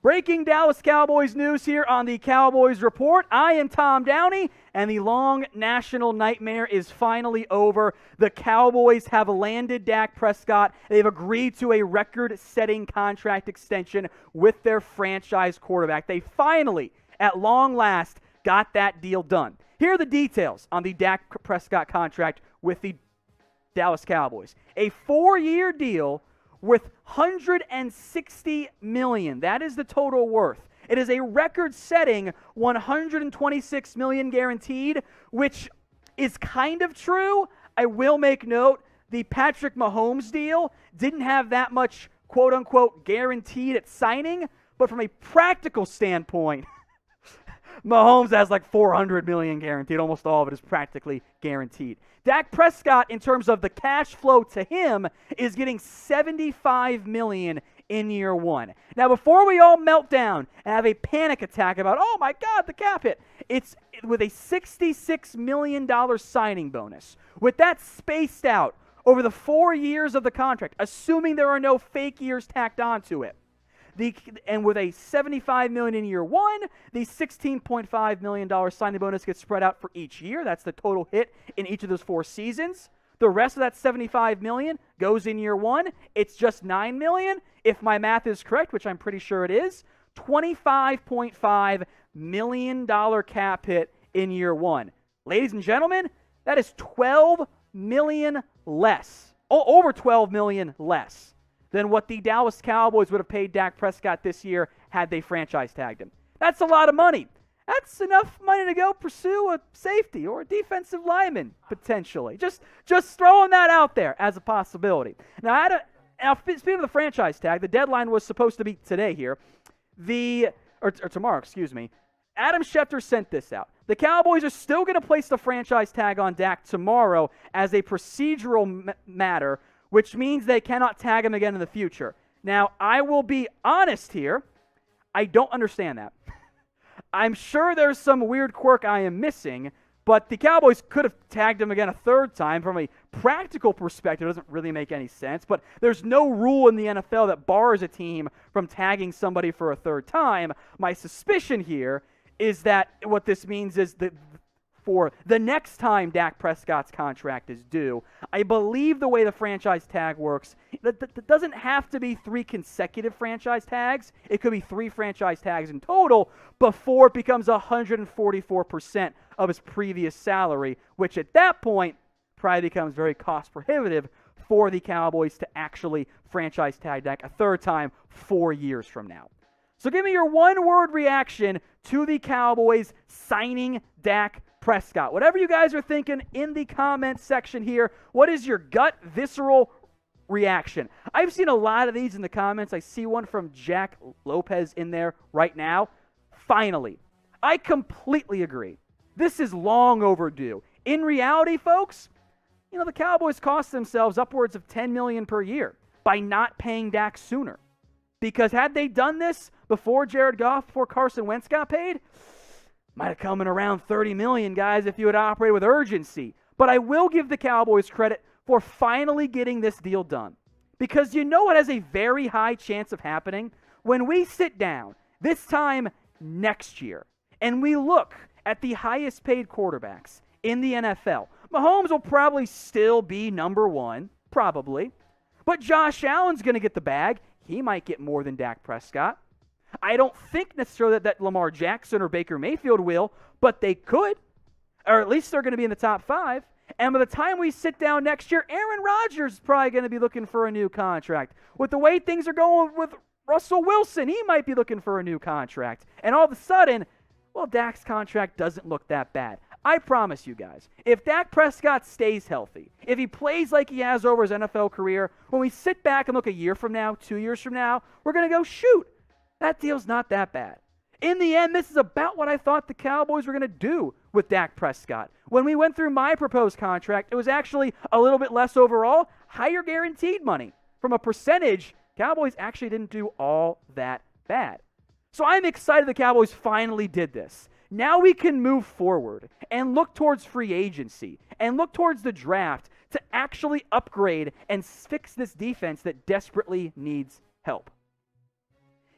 Breaking Dallas Cowboys news here on the Cowboys Report. I am Tom Downey, and the long national nightmare is finally over. The Cowboys have landed Dak Prescott. They've agreed to a record-setting contract extension with their franchise quarterback. They finally, at long last, got that deal done. Here are the details on the Dak Prescott contract with the Dallas Cowboys. A 4-year deal worth $160 million. That is the total worth. It is a record-setting $126 million guaranteed, which is kind of true. I will make note, the Patrick Mahomes deal didn't have that much quote-unquote guaranteed at signing, but from a practical standpoint, Mahomes has like $400 million guaranteed. Almost all of it is practically guaranteed. Dak Prescott, in terms of the cash flow to him, is getting $75 million in year one. Now, before we all melt down and have a panic attack about, oh my God, the cap hit, it's with a $66 million signing bonus. With that spaced out over the 4 years of the contract, assuming there are no fake years tacked onto it, and with a $75 million in year one, the $16.5 million signing bonus gets spread out for each year. That's the total hit in each of those 4 seasons. The rest of that $75 million goes in year one. It's just $9 million. If my math is correct, which I'm pretty sure it is, $25.5 million cap hit in year one. Ladies and gentlemen, that is $12 million less, over $12 million less than what the Dallas Cowboys would have paid Dak Prescott this year had they franchise tagged him. That's a lot of money. That's enough money to go pursue a safety or a defensive lineman, potentially. Just throwing that out there as a possibility. Now, speaking of the franchise tag, the deadline was supposed to be today here. Or tomorrow, excuse me. Adam Schefter sent this out. The Cowboys are still going to place the franchise tag on Dak tomorrow as a procedural matter, which means they cannot tag him again in the future. Now, I will be honest here. I don't understand that. I'm sure there's some weird quirk I am missing, but the Cowboys could have tagged him again a third time. From a practical perspective, it doesn't really make any sense, but there's no rule in the NFL that bars a team from tagging somebody for a third time. My suspicion here is that what this means is that for the next time Dak Prescott's contract is due, I believe the way the franchise tag works, that doesn't have to be 3 consecutive franchise tags. It could be 3 franchise tags in total before it becomes 144% of his previous salary, which at that point probably becomes very cost prohibitive for the Cowboys to actually franchise tag Dak a third time 4 years from now. So give me your one-word reaction to the Cowboys signing Dak Prescott. Whatever you guys are thinking in the comments section here, what is your gut, visceral reaction? I've seen a lot of these in the comments. I see one from Jack Lopez in there right now. Finally, I completely agree. This is long overdue. In reality, folks, the Cowboys cost themselves upwards of $10 million per year by not paying Dak sooner. Because had they done this before Jared Goff, before Carson Wentz got paid, might have come in around $30 million, guys, if you had operated with urgency. But I will give the Cowboys credit for finally getting this deal done. Because you know what has a very high chance of happening? When we sit down, this time next year, and we look at the highest paid quarterbacks in the NFL, Mahomes will probably still be number one, probably. But Josh Allen's going to get the bag. He might get more than Dak Prescott. I don't think necessarily that Lamar Jackson or Baker Mayfield will, but they could. Or at least they're going to be in the top 5. And by the time we sit down next year, Aaron Rodgers is probably going to be looking for a new contract. With the way things are going with Russell Wilson, he might be looking for a new contract. And all of a sudden, Dak's contract doesn't look that bad. I promise you guys, if Dak Prescott stays healthy, if he plays like he has over his NFL career, when we sit back and look a year from now, 2 years from now, we're going to go, shoot, that deal's not that bad. In the end, this is about what I thought the Cowboys were going to do with Dak Prescott. When we went through my proposed contract, it was actually a little bit less overall, higher guaranteed money. From a percentage, Cowboys actually didn't do all that bad. So I'm excited the Cowboys finally did this. Now we can move forward and look towards free agency and look towards the draft to actually upgrade and fix this defense that desperately needs help.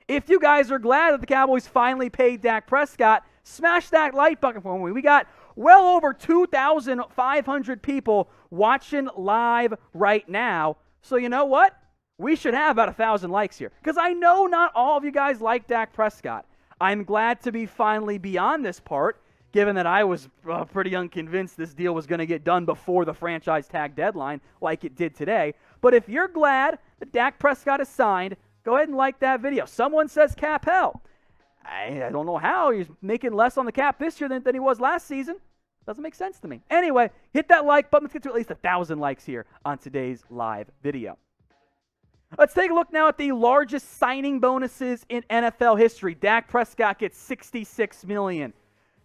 If you guys are glad that the Cowboys finally paid Dak Prescott, smash that like button for me. We got well over 2,500 people watching live right now. So you know what? We should have about 1,000 likes here. Because I know not all of you guys like Dak Prescott. I'm glad to be finally beyond this part, given that I was pretty unconvinced this deal was going to get done before the franchise tag deadline like it did today. But if you're glad that Dak Prescott is signed, go ahead and like that video. Someone says cap hell. I don't know how. He's making less on the cap this year than he was last season. Doesn't make sense to me. Anyway, hit that like button. Let's get to at least 1,000 likes here on today's live video. Let's take a look now at the largest signing bonuses in NFL history. Dak Prescott gets $66 million.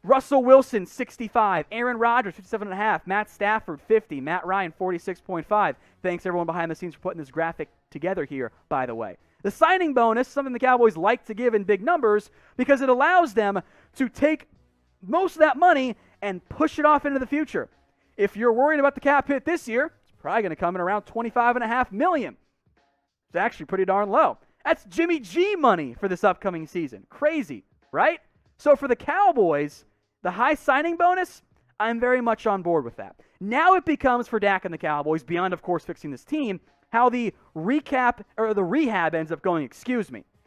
Russell Wilson, $65. Aaron Rodgers, $57.5. Matt Stafford, $50. Matt Ryan, $46.5. Thanks, everyone behind the scenes, for putting this graphic together here, by the way. The signing bonus, something the Cowboys like to give in big numbers because it allows them to take most of that money and push it off into the future. If you're worried about the cap hit this year, it's probably going to come in around $25.5 million. It's actually pretty darn low. That's Jimmy G money for this upcoming season. Crazy, right? So for the Cowboys, the high signing bonus, I'm very much on board with that. Now it becomes for Dak and the Cowboys, beyond, of course, fixing this team, how the rehab ends up going,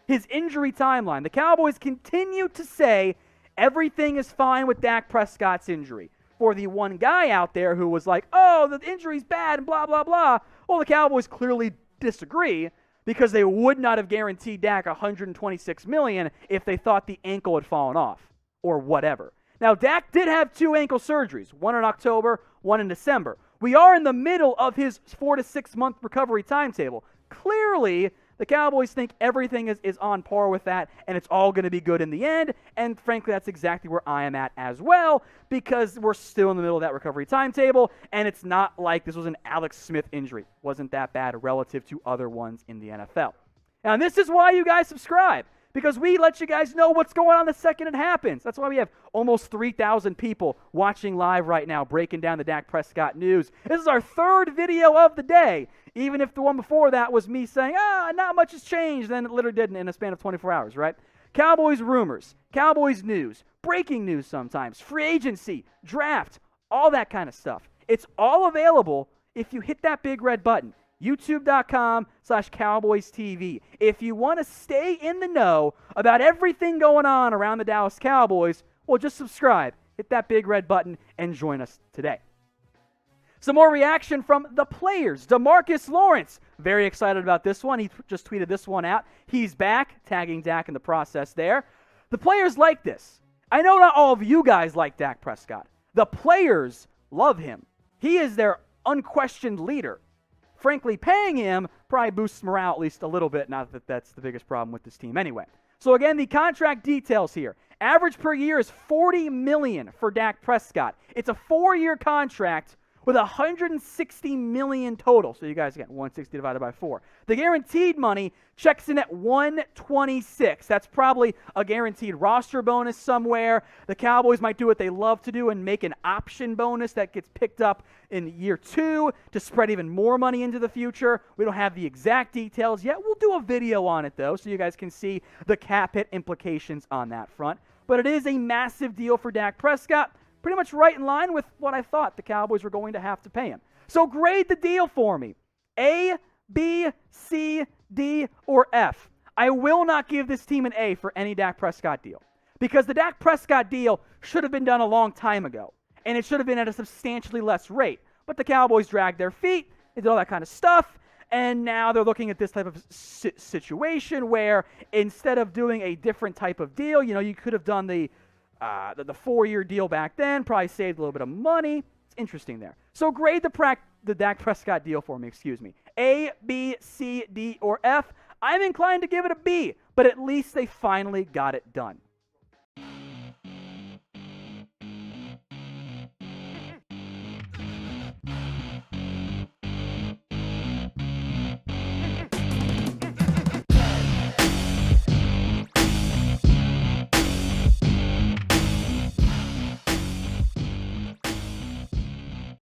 His injury timeline. The Cowboys continue to say everything is fine with Dak Prescott's injury. For the one guy out there who was like, oh, the injury's bad and blah, blah, blah, well, the Cowboys clearly disagree because they would not have guaranteed Dak $126 million if they thought the ankle had fallen off or whatever. Now, Dak did have 2 ankle surgeries, one in October, one in December. We are in the middle of his 4 to 6 month recovery timetable. Clearly, the Cowboys think everything is on par with that, and it's all going to be good in the end. And frankly, that's exactly where I am at as well, because we're still in the middle of that recovery timetable, and it's not like this was an Alex Smith injury. Wasn't that bad relative to other ones in the NFL. And this is why you guys subscribe, because we let you guys know what's going on the second it happens. That's why we have almost 3,000 people watching live right now, breaking down the Dak Prescott news. This is our 3rd video of the day, even if the one before that was me saying, not much has changed, then it literally didn't in a span of 24 hours, right? Cowboys rumors, Cowboys news, breaking news sometimes, free agency, draft, all that kind of stuff. It's all available if you hit that big red button. YouTube.com/CowboysTV. If you want to stay in the know about everything going on around the Dallas Cowboys, well, just subscribe, hit that big red button, and join us today. Some more reaction from the players. DeMarcus Lawrence, very excited about this one. He just tweeted this one out. He's back, tagging Dak in the process there. The players like this. I know not all of you guys like Dak Prescott. The players love him. He is their unquestioned leader. Frankly, paying him probably boosts morale at least a little bit, not that that's the biggest problem with this team anyway. So again, the contract details here. Average per year is $40 million for Dak Prescott. It's a 4-year contract with $160 million total. So you guys get 160 divided by 4. The guaranteed money checks in at $126. That's probably a guaranteed roster bonus somewhere. The Cowboys might do what they love to do and make an option bonus that gets picked up in year 2 to spread even more money into the future. We don't have the exact details yet. We'll do a video on it, though, so you guys can see the cap hit implications on that front. But it is a massive deal for Dak Prescott. Pretty much right in line with what I thought the Cowboys were going to have to pay him. So grade the deal for me. A, B, C, D, or F. I will not give this team an A for any Dak Prescott deal, because the Dak Prescott deal should have been done a long time ago, and it should have been at a substantially less rate. But the Cowboys dragged their feet, they did all that kind of stuff, and now they're looking at this type of situation where instead of doing a different type of deal, you could have done the 4-year deal back then, probably saved a little bit of money. It's interesting there. So grade the Dak Prescott deal for me, A, B, C, D, or F. I'm inclined to give it a B, but at least they finally got it done.